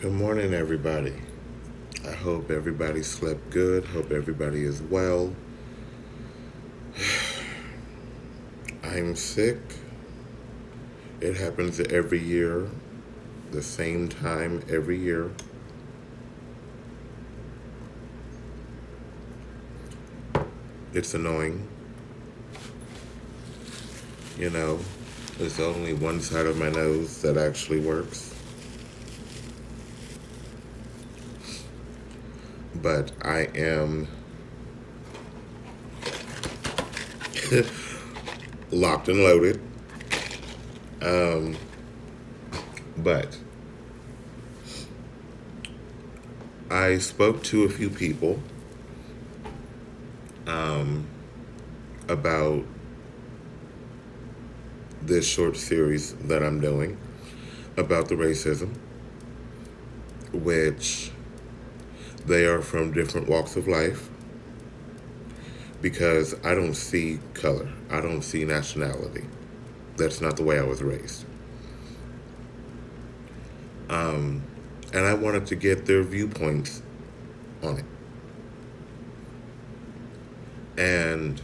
Good morning, everybody. I hope everybody slept good. Hope everybody is well. I'm sick. It happens every year, the same time every year. It's annoying. You know, there's only one side of my nose that actually works. But I am locked and loaded. But I spoke to a few people about this short series that I'm doing about the racism, which they are from different walks of life because I don't see color. I don't see nationality. That's not the way I was raised. And I wanted to get their viewpoints on it. And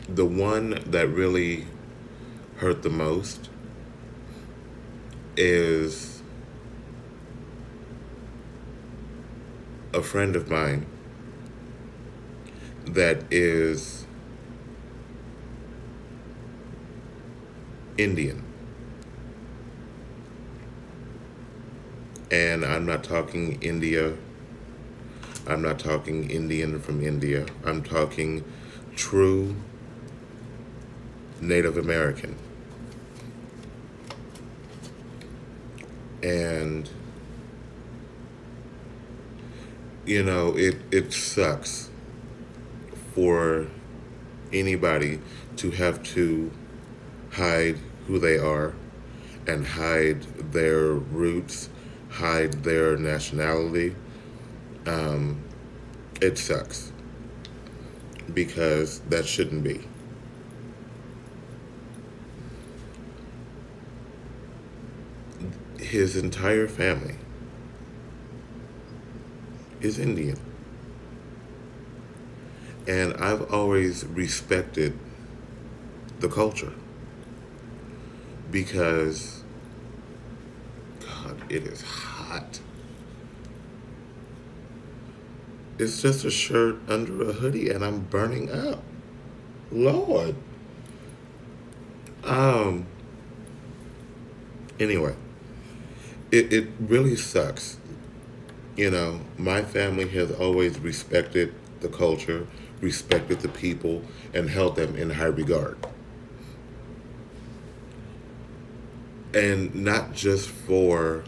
the one that really hurt the most is a friend of mine that is Indian. And I'm not talking India. I'm not talking Indian from India. I'm talking true Native American. And, you know, it sucks for anybody to have to hide who they are and hide their roots, hide their nationality. It sucks because that shouldn't be. His entire family is Indian. And I've always respected the culture because, God, it is hot. It's just a shirt under a hoodie and I'm burning up. Lord. Anyway, it really sucks. You know, my family has always respected the culture, respected the people, and held them in high regard. And not just for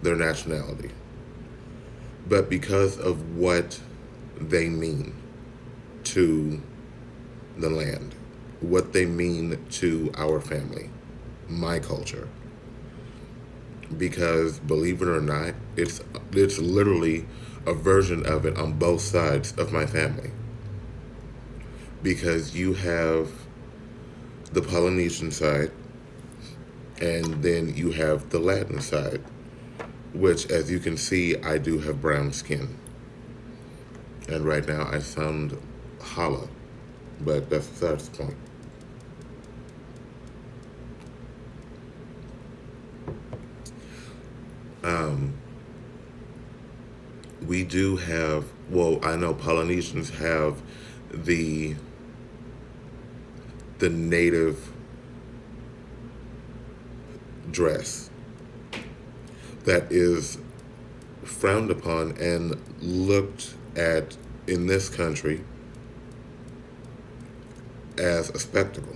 their nationality, but because of what they mean to the land, what they mean to our family, my culture. Because believe it or not, it's literally a version of it on both sides of my family. Because you have the Polynesian side, and then you have the Latin side, which, as you can see, I do have brown skin. And right now I sound hollow, but that's besides the point. We do have, well, I know Polynesians have the native dress that is frowned upon and looked at in this country as a spectacle.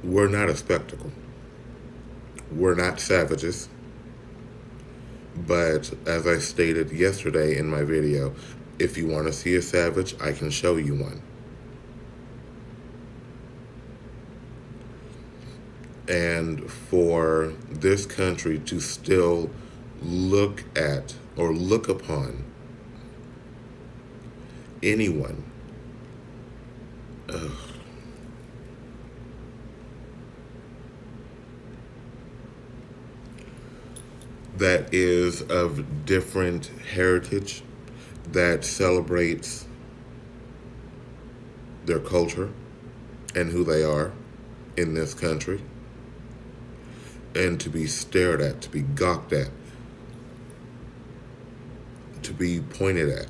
We're not a spectacle. We're not savages. But as I stated yesterday in my video, if you want to see a savage, I can show you one. And for this country to still look at or look upon anyone that is of different heritage, that celebrates their culture and who they are in this country, and to be stared at, to be gawked at, to be pointed at.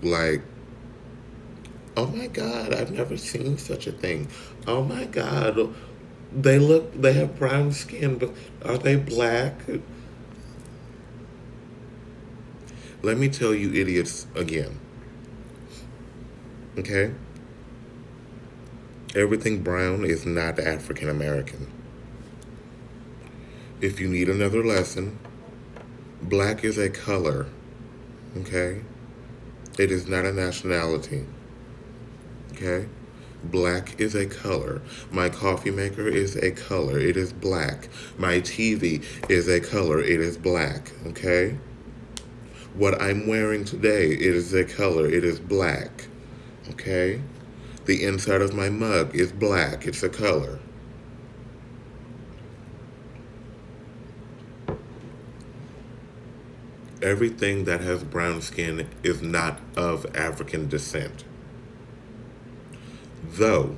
Like, oh my God, I've never seen such a thing. Oh my God, they have brown skin, but are they black? Let me tell you idiots again. Okay? Everything brown is not African American. If you need another lesson, black is a color. Okay? It is not a nationality. Okay? Black is a color. My coffee maker is a color. It is black. My TV is a color. It is black. Okay? What I'm wearing today, it is a color. It is black. Okay? The inside of my mug is black. It's a color. Everything that has brown skin is not of African descent. Though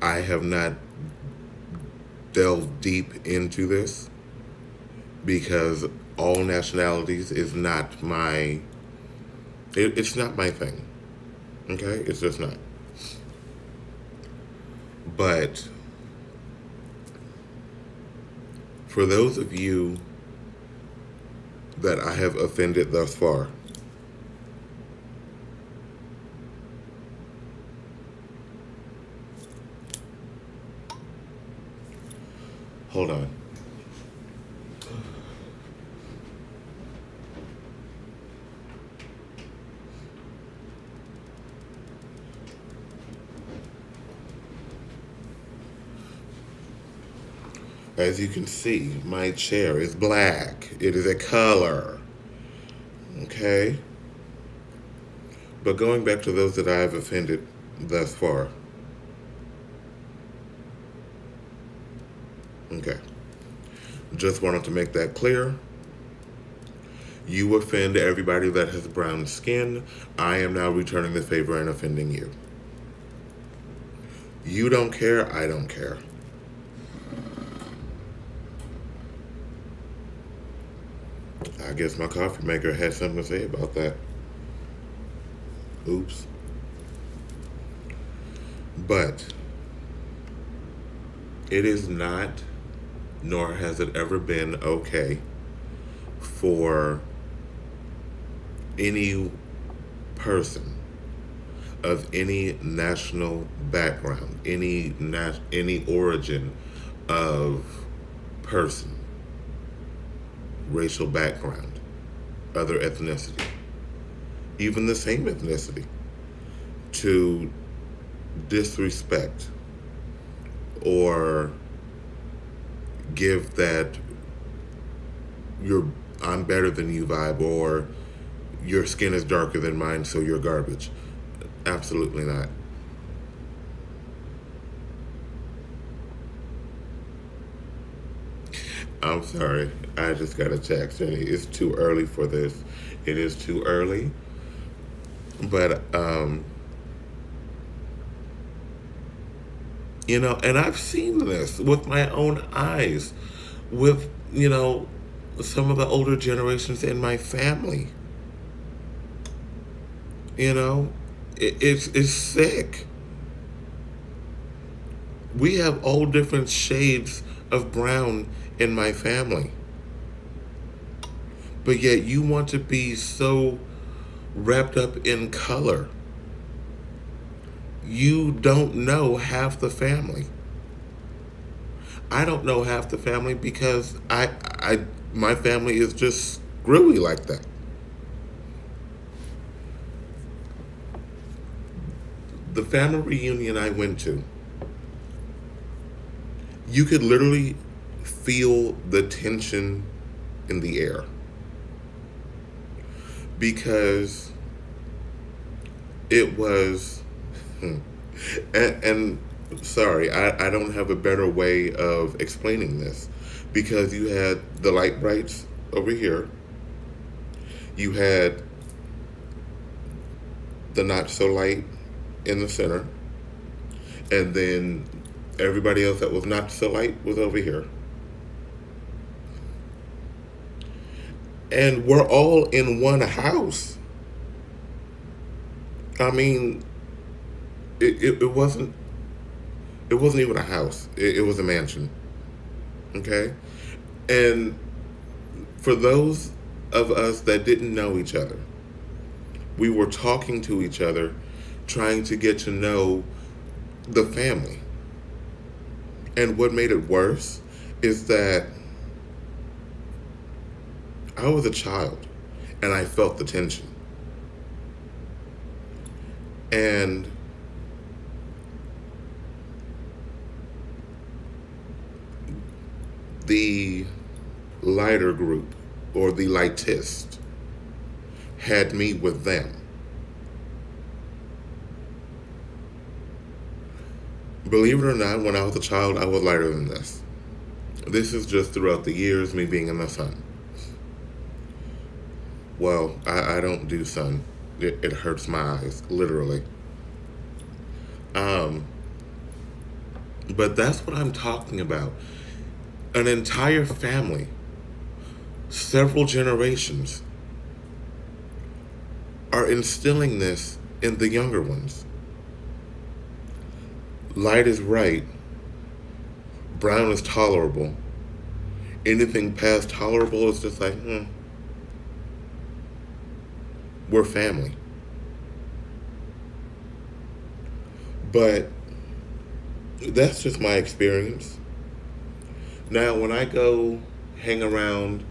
I have not delved deep into this, because all nationalities is not my, it's not my thing. Okay? It's just not. But for those of you that I have offended thus far, hold on. As you can see, my chair is black. It is a color. Okay? But going back to those that I have offended thus far. Okay. Just wanted to make that clear. You offend everybody that has brown skin. I am now returning the favor and offending you. You don't care, I don't care. I guess my coffee maker had something to say about that. Oops. But it is not, nor has it ever been okay for any person of any national background, any origin of person, racial background, other ethnicity, even the same ethnicity, to disrespect or give that I'm better than you vibe, or your skin is darker than mine, so you're garbage. Absolutely not. I'm sorry. I just got a text. It's too early for this. It is too early. But, and I've seen this with my own eyes with, some of the older generations in my family. It's sick. We have all different shades of brown in my family. But yet you want to be so wrapped up in color. You don't know half the family. I don't know half the family because my family is just screwy like that. The family reunion I went to, you could literally feel the tension in the air. Because it was, and sorry, I don't have a better way of explaining this. because you had the light brights over here, you had the not so light in the center, and then everybody else that was not so light was over here. And we're all in one house. I mean, it wasn't even a house. It was a mansion. Okay? And for those of us that didn't know each other, we were talking to each other, trying to get to know the family. And what made it worse is that I was a child and I felt the tension. And the lighter group, or the lightist, had me with them. Believe it or not, when I was a child, I was lighter than this. This is just throughout the years, me being in the sun. Well, I don't do sun. It hurts my eyes, literally. But that's what I'm talking about. An entire family, several generations, are instilling this in the younger ones. Light is right. Brown is tolerable. Anything past tolerable is just like, we're family. But that's just my experience. Now, when I go hang around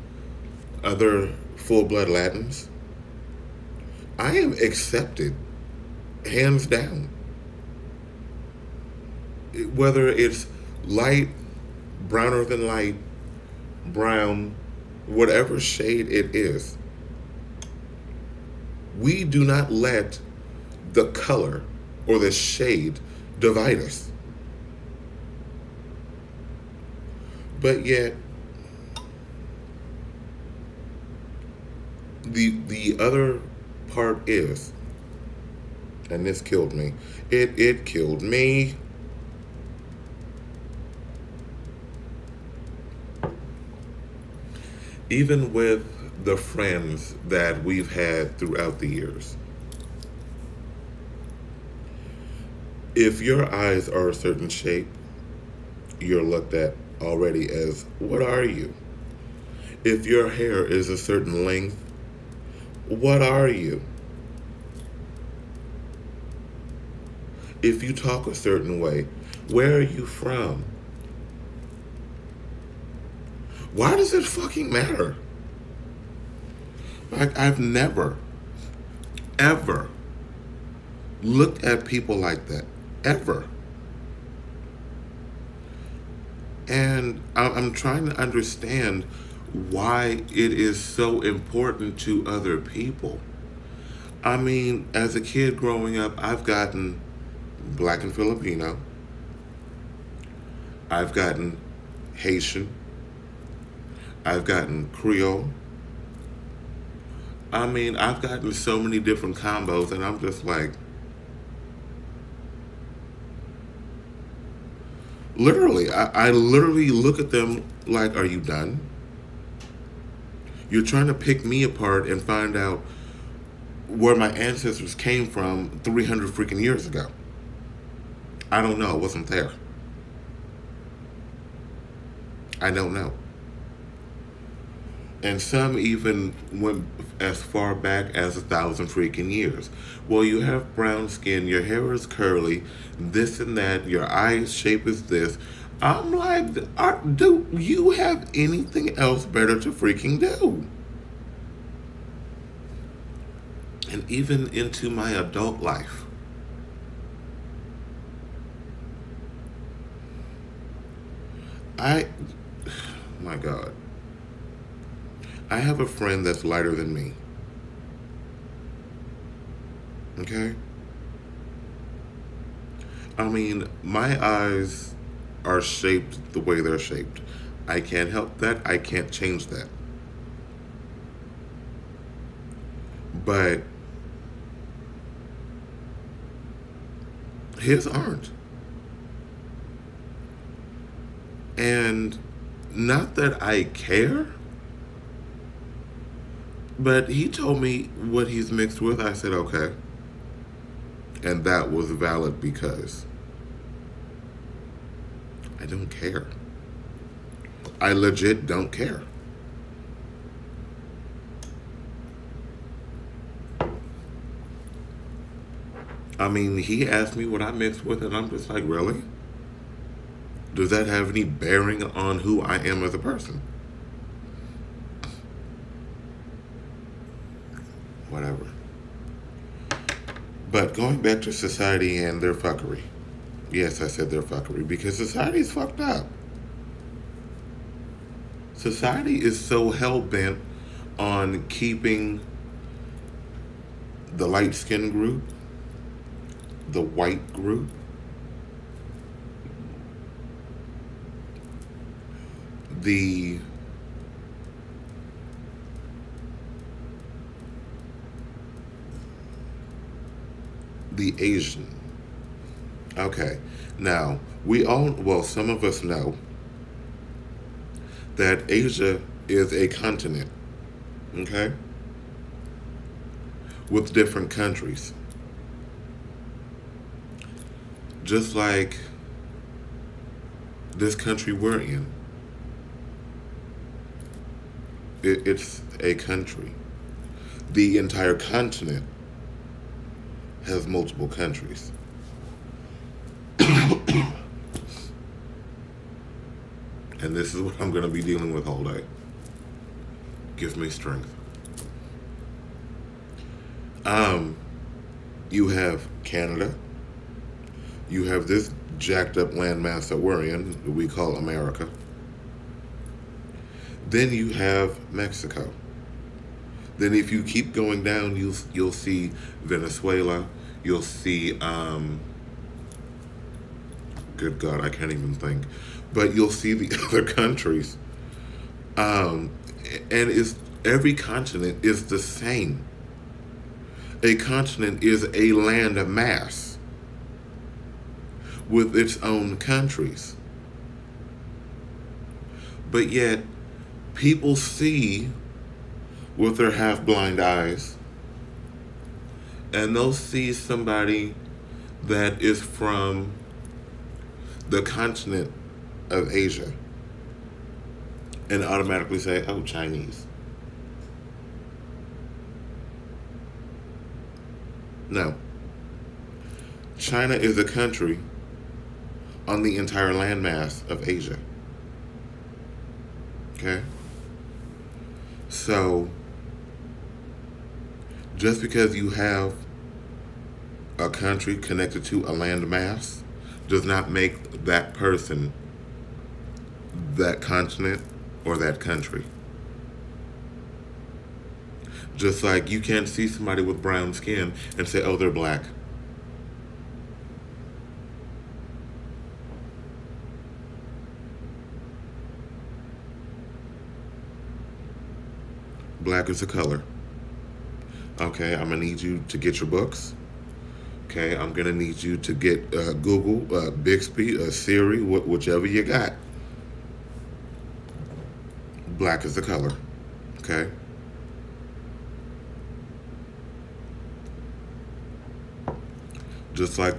other full-blood Latins, I am accepted, hands down. Whether it's light, browner than light, brown, whatever shade it is, we do not let the color or the shade divide us. But yet, the other part is, and this killed me. It killed me. Even with the friends that we've had throughout the years, if your eyes are a certain shape, you're looked at already as, what are you? If your hair is a certain length, what are you? If you talk a certain way, where are you from? Why does it fucking matter? Like, I've never, ever looked at people like that. Ever. And I'm trying to understand why it is so important to other people. I mean, as a kid growing up, I've gotten Black and Filipino. I've gotten Haitian. I've gotten Creole. I mean, I've gotten so many different combos, and I'm just like, literally, I literally look at them like, are you done? You're trying to pick me apart and find out where my ancestors came from 300 freaking years ago. I don't know. I wasn't there. I don't know. And some even went as far back as 1,000 freaking years. Well, you have brown skin, your hair is curly, this and that, your eye shape is this. I'm like, do you have anything else better to freaking do? And even into my adult life, my God. I have a friend that's lighter than me. Okay? I mean, my eyes are shaped the way they're shaped. I can't help that. I can't change that. But his aren't. And not that I care, but he told me what he's mixed with. I said, okay. And that was valid because I don't care. I legit don't care. I mean, he asked me what I mixed with, and I'm just like, really? Does that have any bearing on who I am as a person? Whatever. But going back to society and their fuckery. Yes, I said their fuckery because society is fucked up. Society is so hell-bent on keeping the light-skinned group, the white group, the Asian. Okay. Now, some of us know that Asia is a continent, okay? With different countries. Just like this country we're in. It's a country. The entire continent has multiple countries. And this is what I'm going to be dealing with all day. Gives me strength. You have Canada. You have this jacked up landmass that we're in, that we call America. Then you have Mexico. Then if you keep going down, you'll see Venezuela. You'll see, good God, I can't even think. But you'll see the other countries. And every continent is the same. A continent is a land mass with its own countries. But yet, people see with their half-blind eyes, and they'll see somebody that is from the continent of Asia and automatically say, oh, Chinese. No. China is a country on the entire landmass of Asia. Okay? So, just because you have a country connected to a landmass does not make that person that continent or that country. Just like you can't see somebody with brown skin and say, oh, they're black. Black is a color. Okay, I'm going to need you to get your books. Okay, I'm going to need you to get Google, Bixby, Siri, whichever you got. Black is a color. Okay? Just like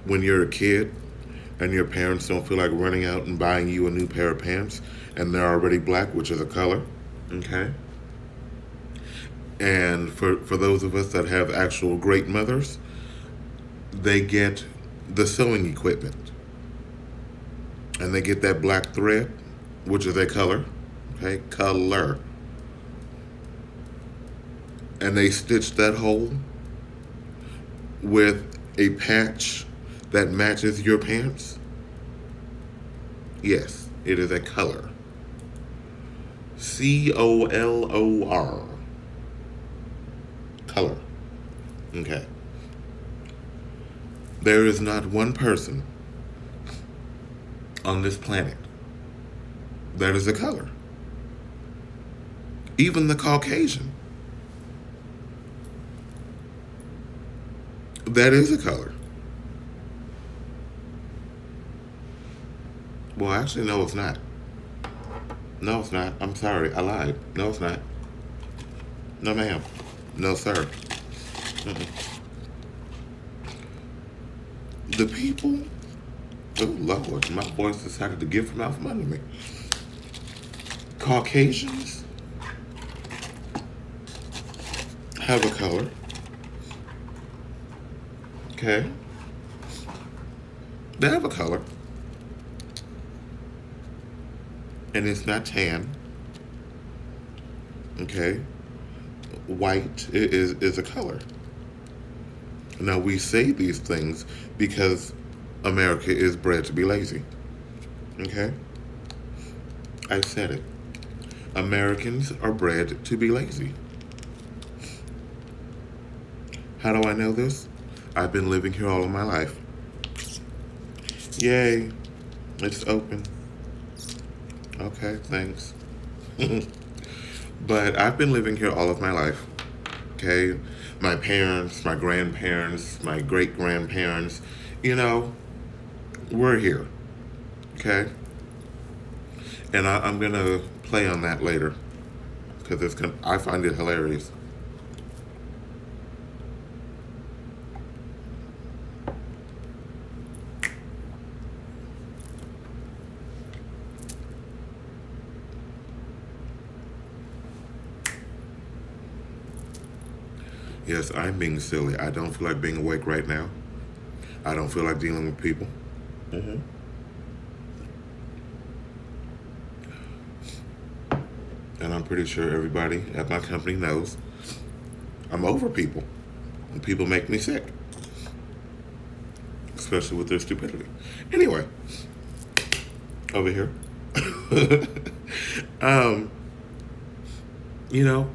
when you're a kid and your parents don't feel like running out and buying you a new pair of pants and they're already black, which is a color. Okay? And for those of us that have actual great mothers, they get the sewing equipment. And they get that black thread, which is a color. Okay? Color. And they stitch that hole with a patch that matches your pants. Yes, it is a color. COLOR. Color. Okay. There is not one person on this planet That is a color. Even the Caucasian, that is a color. Well, actually, no, it's not. No, it's not. I'm sorry. I lied. No, it's not. No, ma'am. No, sir. Mm-mm. The people, oh, Lord, my voice decided to get from out from under me. Caucasians have a color. Okay? They have a color. And it's not tan. Okay? White is a color. Now, we say these things because America is bred to be lazy. Okay? I said it. Americans are bred to be lazy. How do I know this? I've been living here all of my life. Yay. It's open. Okay, thanks. But I've been living here all of my life. Okay? My parents, my grandparents, my great-grandparents, we're here. Okay? And I'm going to play on that later because I find it hilarious. Yes, I'm being silly. I don't feel like being awake right now. I don't feel like dealing with people. Mm-hmm. And I'm pretty sure everybody at my company knows I'm over people. And people make me sick. Especially with their stupidity. Anyway, over here. You know,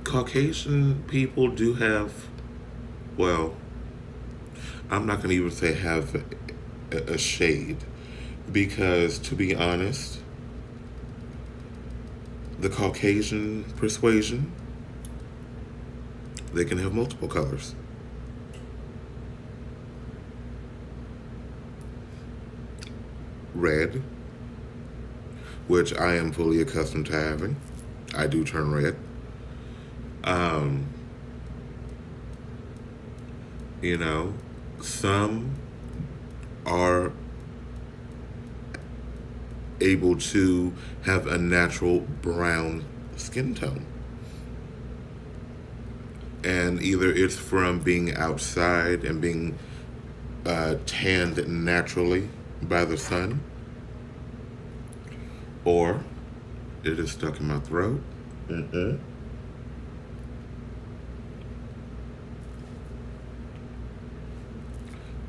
Caucasian people do have, well, I'm not going to even say have a shade, because to be honest, the Caucasian persuasion, they can have multiple colors. Red, which I am fully accustomed to having. I do turn red. Some are able to have a natural brown skin tone. And either it's from being outside and being tanned naturally by the sun, or it is stuck in my throat.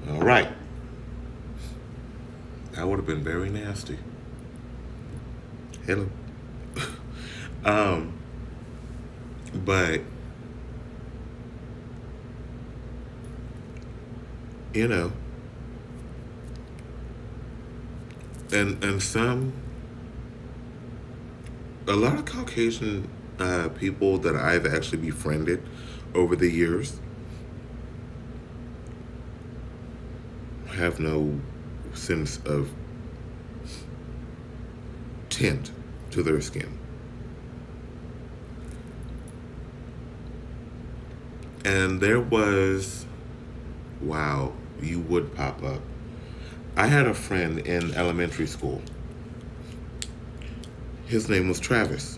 All right. That would have been very nasty. Hello. But and a lot of Caucasian people that I've actually befriended over the years have no sense of tint to their skin. And there was, wow, you would pop up. I had a friend in elementary school. His name was Travis,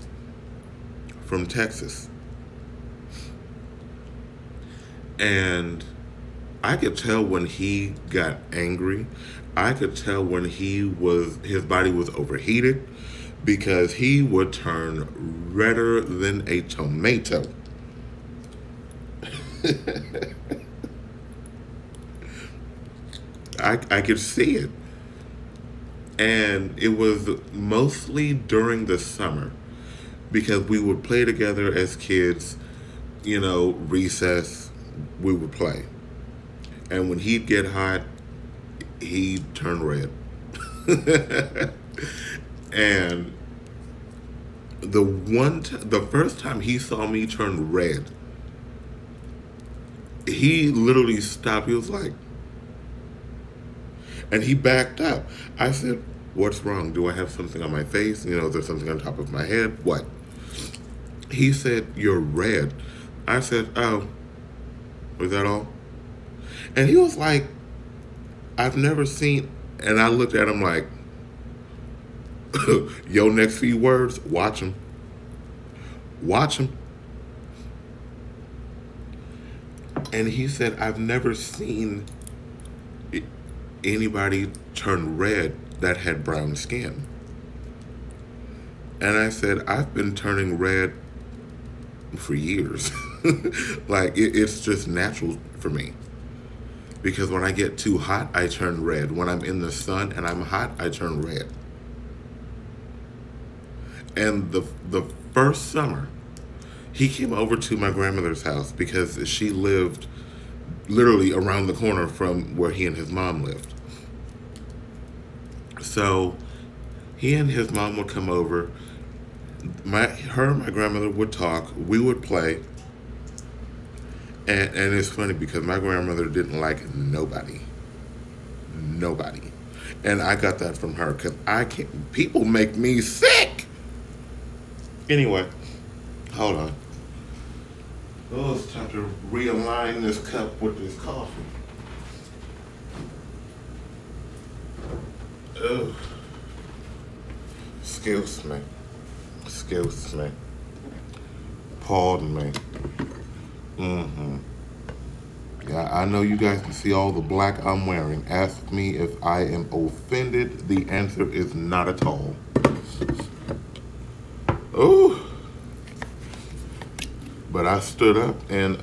from Texas. And I could tell when he got angry. I could tell when his body was overheated, because he would turn redder than a tomato. I could see it. And it was mostly during the summer, because we would play together as kids, recess, we would play. And when he'd get hot, he'd turn red. And The first time he saw me turn red, he literally stopped. He was like, and he backed up. I said, "What's wrong? Do I have something on my face? You know, is there something on top of my head? What?" He said, "You're red." I said, "Oh, was that all?" And he was like, "I've never seen," and I looked at him like, "Your next few words, watch them. Watch them." And he said, "I've never seen anybody turn red that had brown skin." And I said, "I've been turning red for years." Like, it's just natural for me. Because when I get too hot, I turn red. When I'm in the sun and I'm hot, I turn red. And the first summer, he came over to my grandmother's house because she lived literally around the corner from where he and his mom lived. So he and his mom would come over. Her and my grandmother would talk. We would play. And it's funny because my grandmother didn't like nobody. Nobody. And I got that from her because I can't. People make me sick. Anyway, hold on. Oh, it's time to realign this cup with this coffee. Oh. Excuse me. Excuse me. Pardon me. Yeah, I know you guys can see all the black I'm wearing. Ask me if I am offended. The answer is not at all. Oh. But I stood up and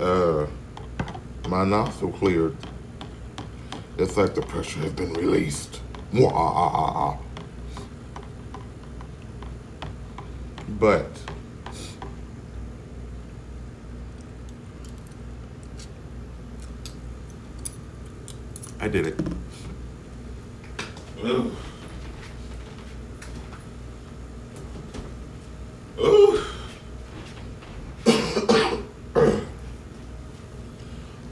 my nostril cleared. It's like the pressure has been released. But I did it. Ooh. Ooh.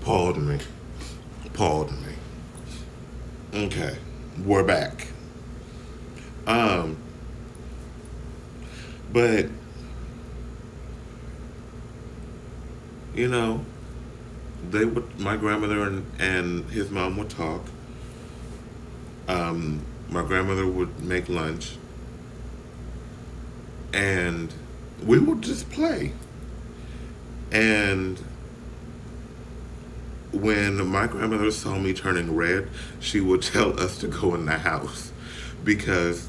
Pardon me. Pardon me. Okay, we're back. But you know, my grandmother and his mom would talk. My grandmother would make lunch, and we would just play. And when my grandmother saw me turning red, she would tell us to go in the house because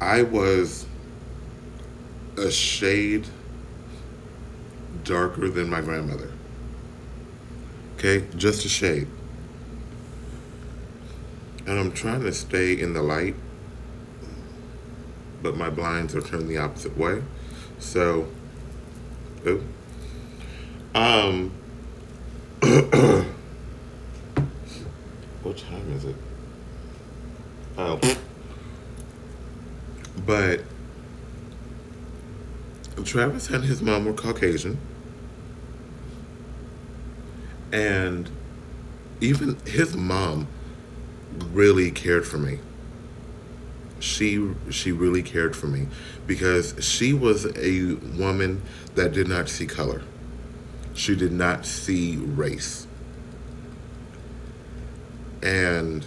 I was a shade darker than my grandmother. Okay, just a shade. And I'm trying to stay in the light, but my blinds are turned the opposite way. So, what time is it? Oh. But Travis and his mom were Caucasian. And even his mom really cared for me. She really cared for me because she was a woman that did not see color. She did not see race. And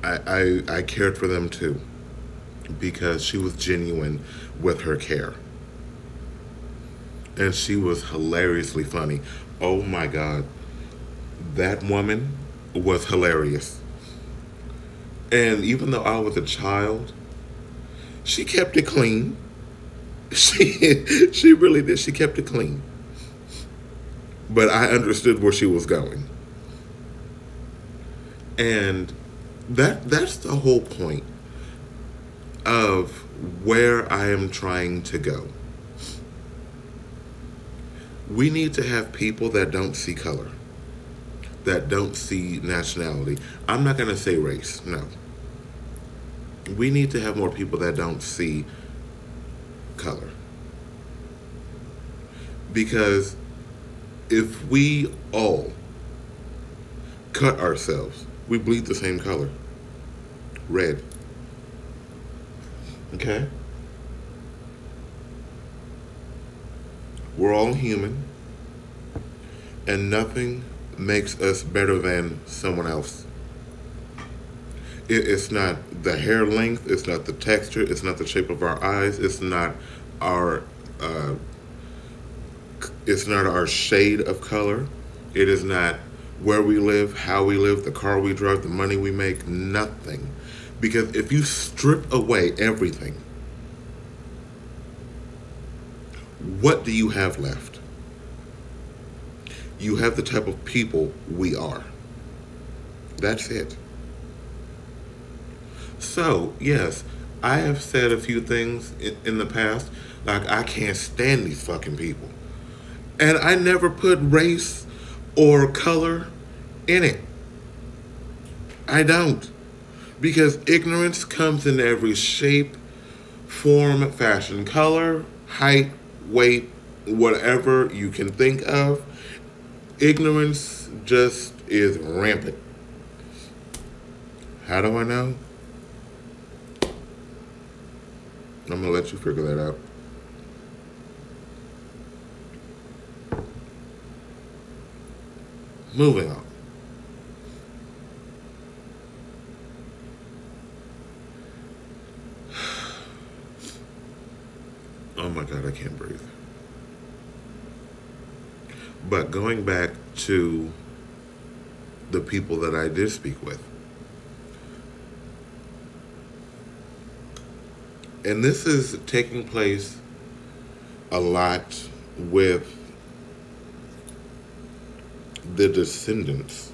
I cared for them too because she was genuine with her care. And she was hilariously funny. Oh my God. That woman was hilarious. And even though I was a child, she kept it clean. She really did. She kept it clean. But I understood where she was going. And that's the whole point of where I am trying to go. We need to have people that don't see color. that don't see nationality. I'm not going to say race, no. We need to have more people that don't see color. Because if we all cut ourselves, we bleed the same color. Red. Okay? We're all human, and nothing makes us better than someone else. It's not the hair length, it's not the texture, it's not the shape of our eyes, our uh, it's not our shade of color. It is not where we live, how we live, the car we drive, the money we make, nothing. Because if you strip away everything, what do you have left? You have the type of people we are. That's it. So, yes, I have said a few things in the past, like I can't stand these fucking people. And I never put race or color in it. I don't. Because ignorance comes in every shape, form, fashion, color, height, weight, whatever you can think of. Ignorance just is rampant. How do I know? I'm going to let you figure that out. Moving on. Oh my God, I can't breathe. But going back to the people that I did speak with. And this is taking place a lot with the descendants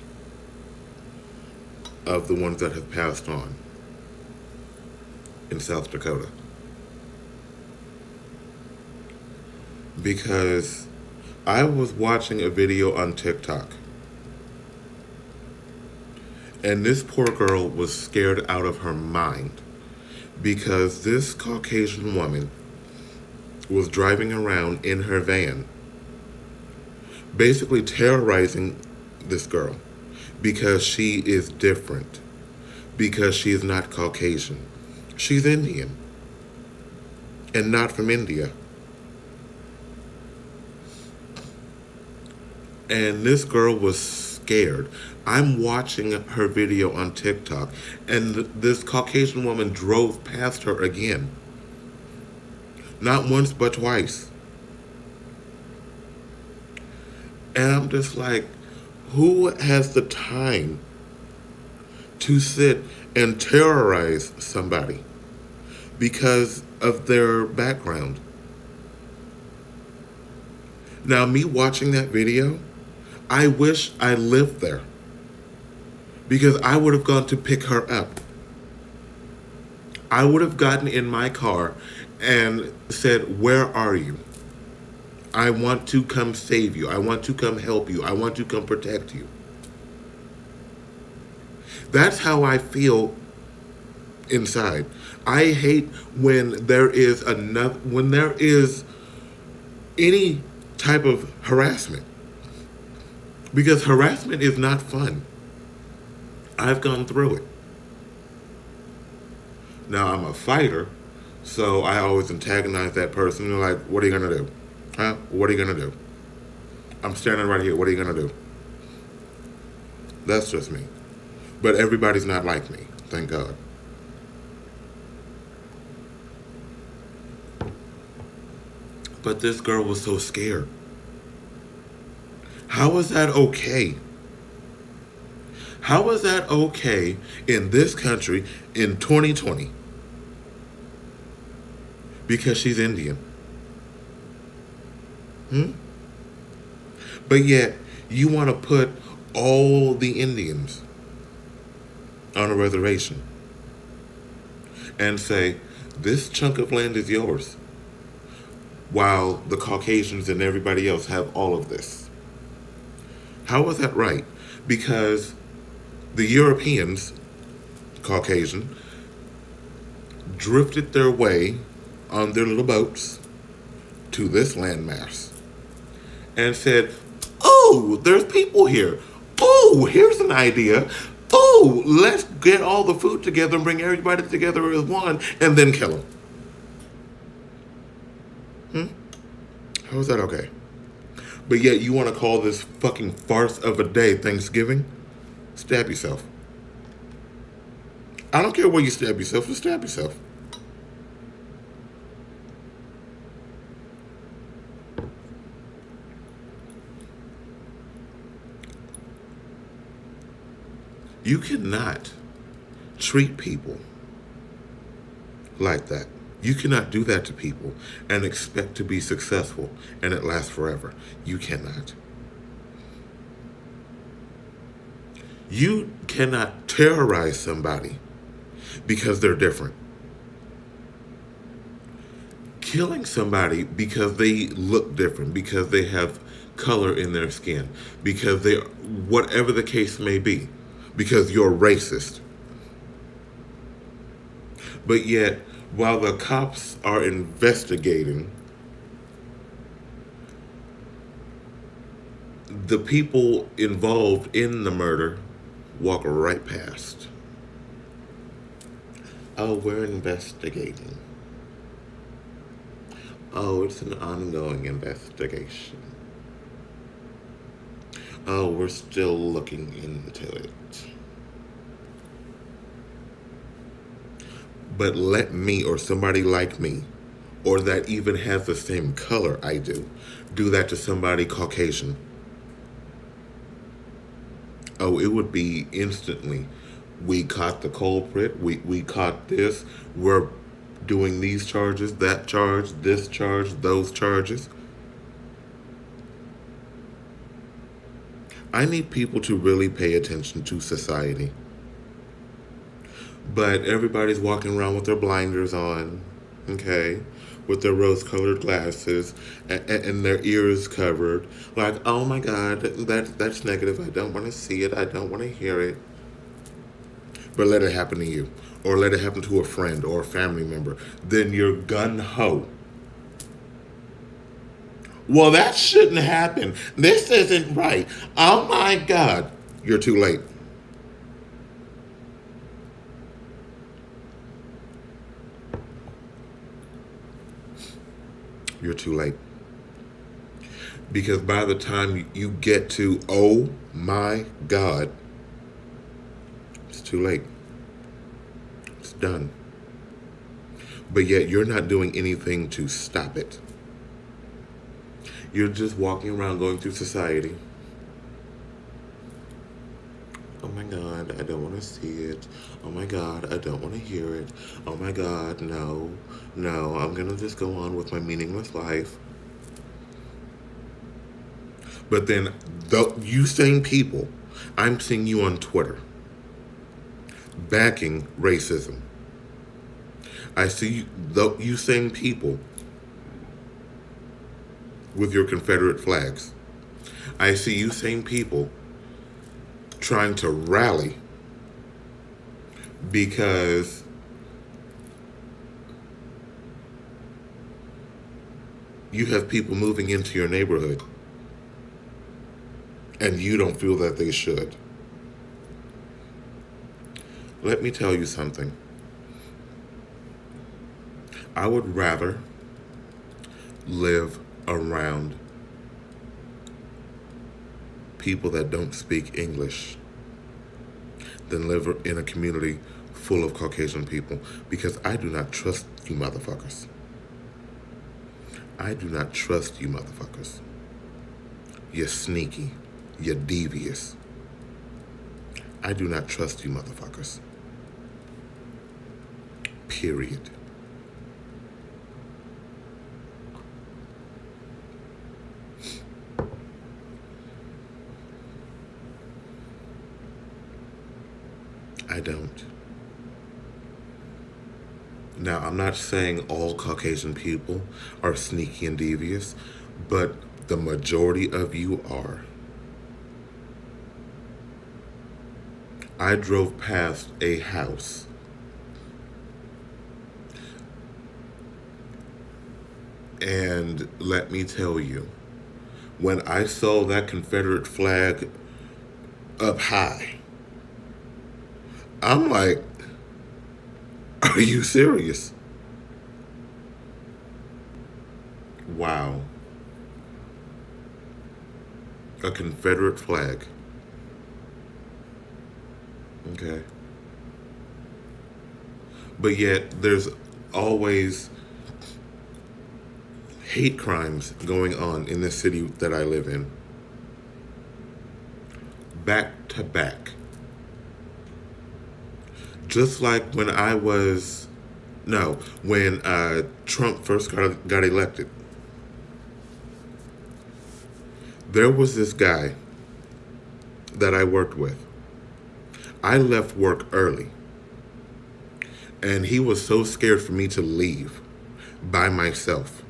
of the ones that have passed on in South Dakota. Because I was watching a video on TikTok, and this poor girl was scared out of her mind because this Caucasian woman was driving around in her van, basically terrorizing this girl because she is different, because she is not Caucasian. She's Indian and not from India. And this girl was scared. I'm watching her video on TikTok, and this Caucasian woman drove past her again. Not once, but twice. And I'm just like, who has the time to sit and terrorize somebody because of their background? Now, me watching that video, I wish I lived there, because I would have gone to pick her up. I would have gotten in my car and said, "Where are you? I want to come save you. I want to come help you. I want to come protect you." That's how I feel inside. I hate when there is any type of harassment, because harassment is not fun. I've gone through it. Now, I'm a fighter, so I always antagonize that person. They're like, "What are you going to do? Huh? What are you going to do? I'm standing right here. What are you going to do?" That's just me. But everybody's not like me, thank God. But this girl was so scared. How is that okay? How is that okay in this country in 2020? Because she's Indian. But yet, you want to put all the Indians on a reservation and say, this chunk of land is yours, while the Caucasians and everybody else have all of this. How is that right? Because the Europeans, Caucasian, drifted their way on their little boats to this landmass and said, "Oh, there's people here. Oh, here's an idea. Oh, let's get all the food together and bring everybody together as one and then kill them." How is that okay? But yet you want to call this fucking farce of a day Thanksgiving? Stab yourself. I don't care where you stab yourself, just stab yourself. You cannot treat people like that. You cannot do that to people and expect to be successful and it lasts forever. You cannot. You cannot terrorize somebody because they're different. Killing somebody because they look different, because they have color in their skin, because they, whatever the case may be, because you're racist. But yet, while the cops are investigating, the people involved in the murder walk right past. Oh, we're investigating. Oh, it's an ongoing investigation. Oh, we're still looking into it. But let me or somebody like me, or that even has the same color I do that to somebody Caucasian. Oh, it would be instantly. We caught the culprit. We caught this. We're doing these charges, that charge, this charge, those charges. I need people to really pay attention to society. But everybody's walking around with their blinders on, okay, with their rose-colored glasses and their ears covered. Like, oh my God, that's negative. I don't want to see it. I don't want to hear it. But let it happen to you, or let it happen to a friend or a family member. Then you're gun-ho. Well, that shouldn't happen. This isn't right. Oh my God. You're too late. You're too late. Because by the time you get to, oh my God, it's too late. It's done. But yet you're not doing anything to stop it. You're just walking around going through society. Oh my God, I don't want to see it. Oh my God, I don't want to hear it. Oh my God, no, I'm going to just go on with my meaningless life. But then, you same people, I'm seeing you on Twitter, backing racism. I see you same people with your Confederate flags. I see you same people trying to rally because you have people moving into your neighborhood and you don't feel that they should. Let me tell you something. I would rather live around people that don't speak English than live in a community full of Caucasian people, because I do not trust you motherfuckers. I do not trust you motherfuckers. You're sneaky. You're devious. I do not trust you motherfuckers. Period. I don't. Now, I'm not saying all Caucasian people are sneaky and devious, but the majority of you are. I drove past a house. And let me tell you, when I saw that Confederate flag up high, I'm like, are you serious? Wow. A Confederate flag. Okay. But yet, there's always hate crimes going on in the city that I live in. Back to back. Just like when when Trump first got elected, there was this guy that I worked with. I left work early, and he was so scared for me to leave by myself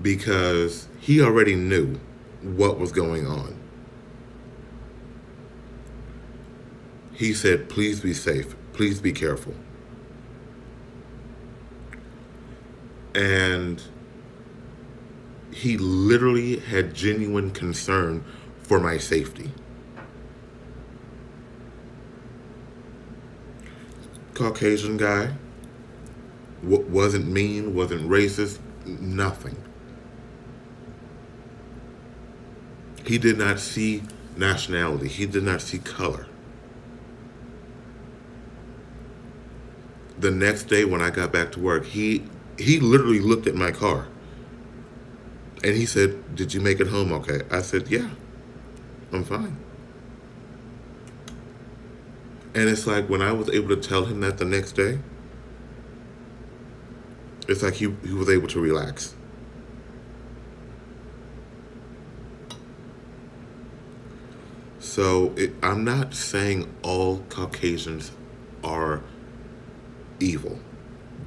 because he already knew what was going on. He said, please be safe. Please be careful. And he literally had genuine concern for my safety. Caucasian guy, wasn't mean, wasn't racist, nothing. He did not see nationality. He did not see color. The next day when I got back to work, he literally looked at my car and he said, did you make it home okay? I said, yeah, I'm fine. And it's like when I was able to tell him that the next day, it's like he was able to relax. So I'm not saying all Caucasians are evil,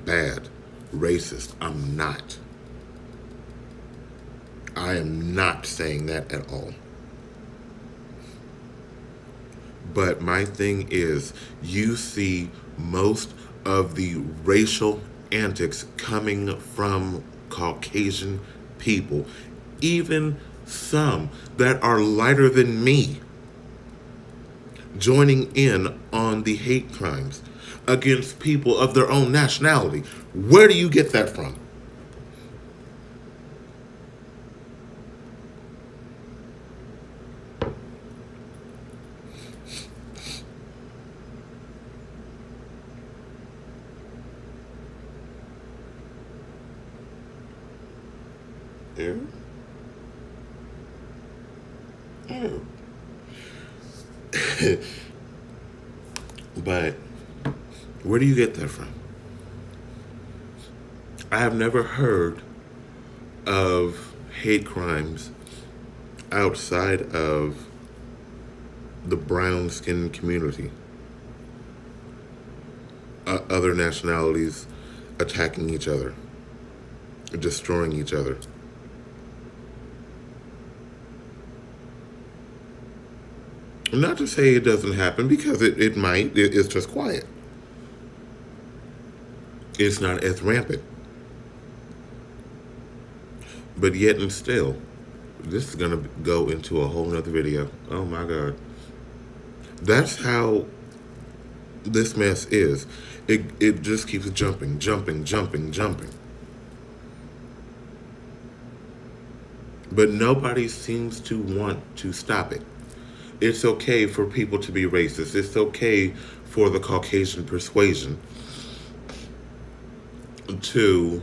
bad, racist. I'm not. I am not saying that at all. But my thing is, you see most of the racial antics coming from Caucasian people, even some that are lighter than me, joining in on the hate crimes against people of their own nationality. Where do you get that from? Ew. Ew. But where do you get that from? I have never heard of hate crimes outside of the brown skin community. Other nationalities attacking each other, destroying each other. Not to say it doesn't happen, because it might. It's just quiet. It's not as rampant. But yet and still, this is going to go into a whole nother video. Oh my God. That's how this mess is. It just keeps jumping. But nobody seems to want to stop it. It's okay for people to be racist. It's okay for the Caucasian persuasion to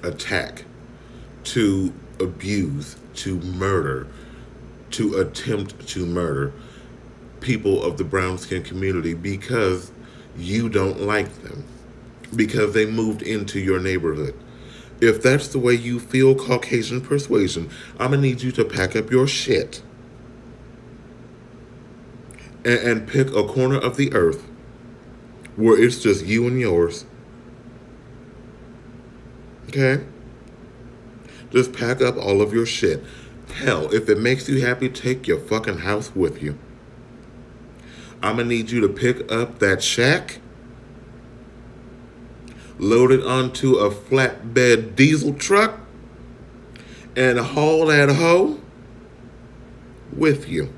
attack, to abuse, to murder, to attempt to murder people of the brown skin community because you don't like them, because they moved into your neighborhood. If that's the way you feel Caucasian persuasion, I'm gonna need you to pack up your shit and pick a corner of the earth where it's just you and yours. Okay? Just pack up all of your shit. Hell, if it makes you happy, take your fucking house with you. I'm going to need you to pick up that shack, load it onto a flatbed diesel truck, and haul that hoe with you.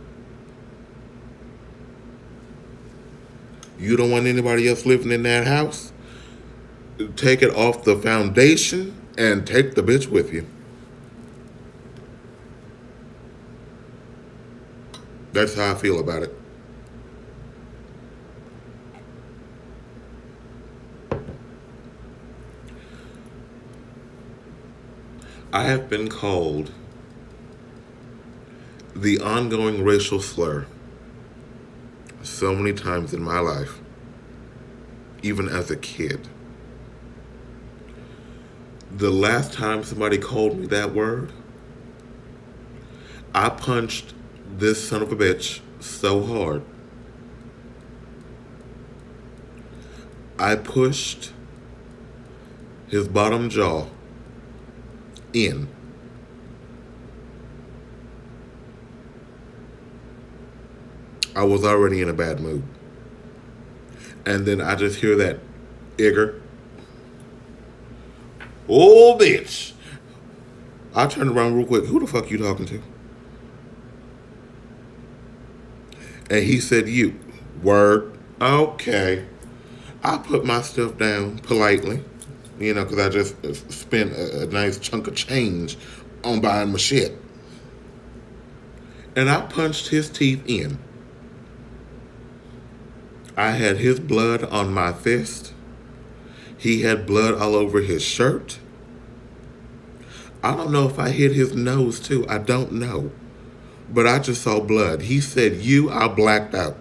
You don't want anybody else living in that house? Take it off the foundation and take the bitch with you. That's how I feel about it. I have been called the ongoing racial slur so many times in my life, even as a kid. The last time somebody called me that word, I punched this son of a bitch so hard. I pushed his bottom jaw in. I was already in a bad mood. And then I just hear that Igor. Oh, bitch. I turned around real quick. Who the fuck you talking to? And he said, you. Word. Okay. I put my stuff down politely, because I just spent a nice chunk of change on buying my shit. And I punched his teeth in. I had his blood on my fist. He had blood all over his shirt. I don't know if I hit his nose too. I don't know. But I just saw blood. He said, you, I blacked out.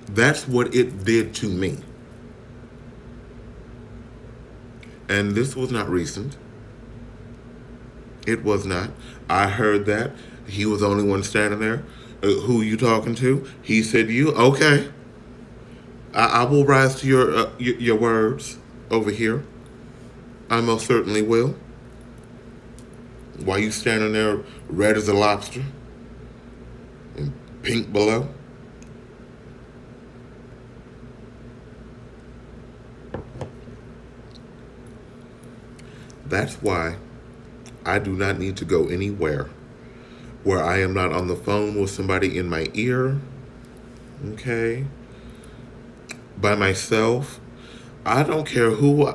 That's what it did to me. And this was not recent. It was not. I heard that. He was the only one standing there. Who you talking to? He said, you. Okay. I will rise to your words over here. I most certainly will. While you standing there red as a lobster and pink below. That's why I do not need to go anywhere where I am not on the phone with somebody in my ear, okay, by myself. I don't care who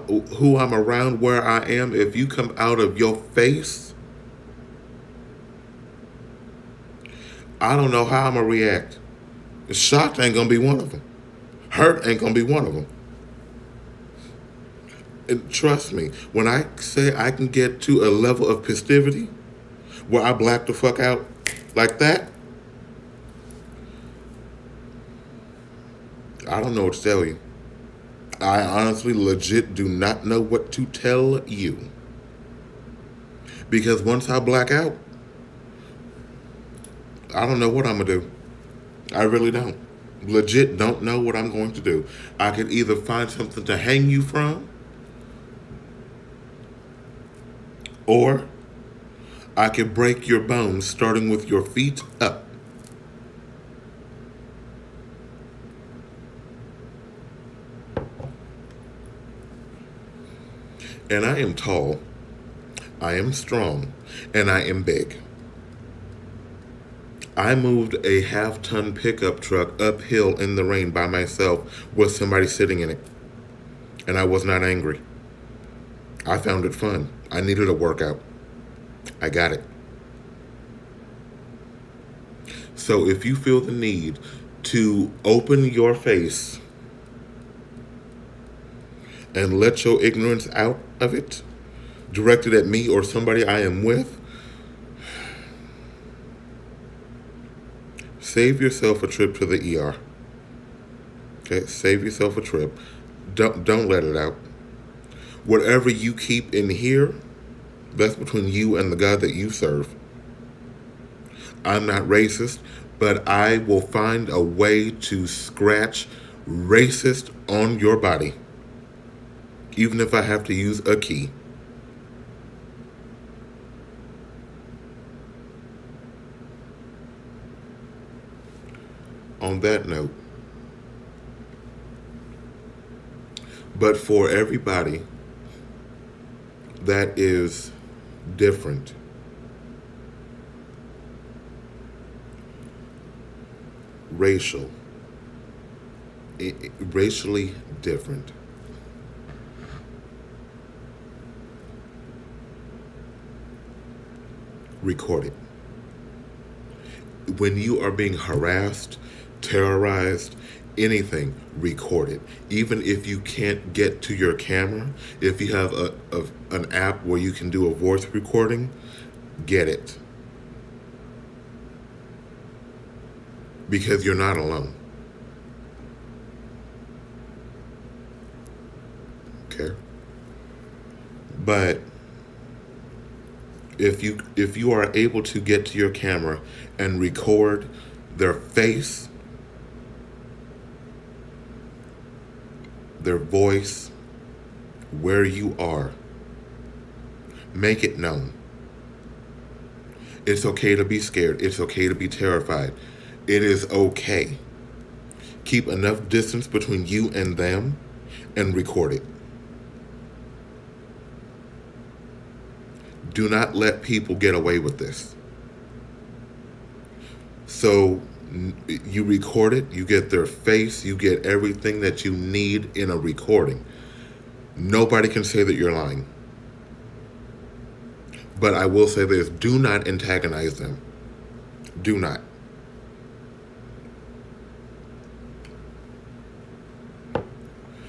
I'm around, where I am. If you come out of your face, I don't know how I'm going to react. Shocked ain't going to be one of them. Hurt ain't going to be one of them. And trust me, when I say I can get to a level of festivity where I black the fuck out like that, I don't know what to tell you. I honestly, legit do not know what to tell you. Because once I black out, I don't know what I'm going to do. I really don't. Legit don't know what I'm going to do. I could either find something to hang you from, or I could break your bones starting with your feet up. And I am tall, I am strong, and I am big. I moved a half-ton pickup truck uphill in the rain by myself with somebody sitting in it. And I was not angry. I found it fun. I needed a workout. I got it. So if you feel the need to open your face and let your ignorance out of it, directed at me or somebody I am with, save yourself a trip to the ER. Okay, save yourself a trip. Don't let it out. Whatever you keep in here, that's between you and the God that you serve. I'm not racist, but I will find a way to scratch racist on your body, even if I have to use a key. on that note, but for everybody that is different, racial, racially different, record it. When you are being harassed, terrorized, anything, record it. Even if you can't get to your camera, if you have an app where you can do a voice recording, get it. Because you're not alone. Okay? But if you are able to get to your camera and record their face, their voice, where you are, make it known. It's okay to be scared. It's okay to be terrified. It is okay. Keep enough distance between you and them and record it. Do not let people get away with this. So you record it, you get their face, you get everything that you need in a recording. Nobody can say that you're lying. But I will say this, do not antagonize them. Do not.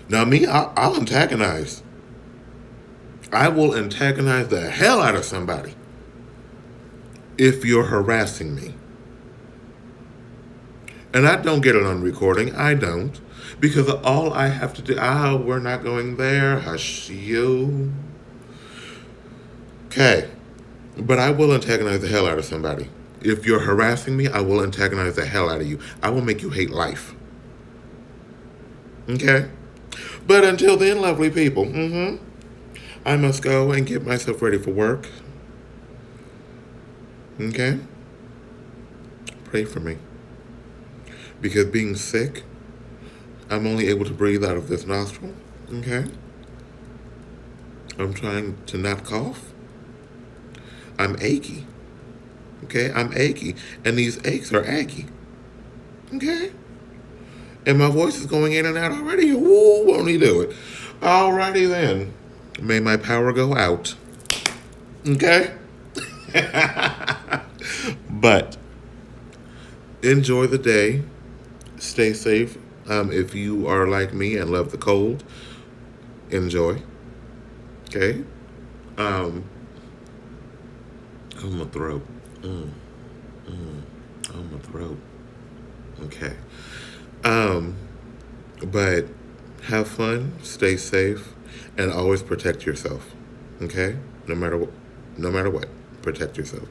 Now me, I'll antagonize. I will antagonize the hell out of somebody if you're harassing me. And I don't get it on recording. I don't. Because all I have to do, we're not going there. Hush you. Okay. But I will antagonize the hell out of somebody. If you're harassing me, I will antagonize the hell out of you. I will make you hate life. Okay? But until then, lovely people, I must go and get myself ready for work. Okay? Pray for me. Because being sick, I'm only able to breathe out of this nostril. Okay? I'm trying to not cough. I'm achy. Okay? I'm achy. And these aches are achy. Okay? And my voice is going in and out already. Ooh, won't he do it? Alrighty then. May my power go out. Okay? But enjoy the day. Stay safe. If you are like me and love the cold, enjoy. Okay? On my throat. On my throat. Okay. But have fun, stay safe, and always protect yourself. Okay? No matter what, protect yourself.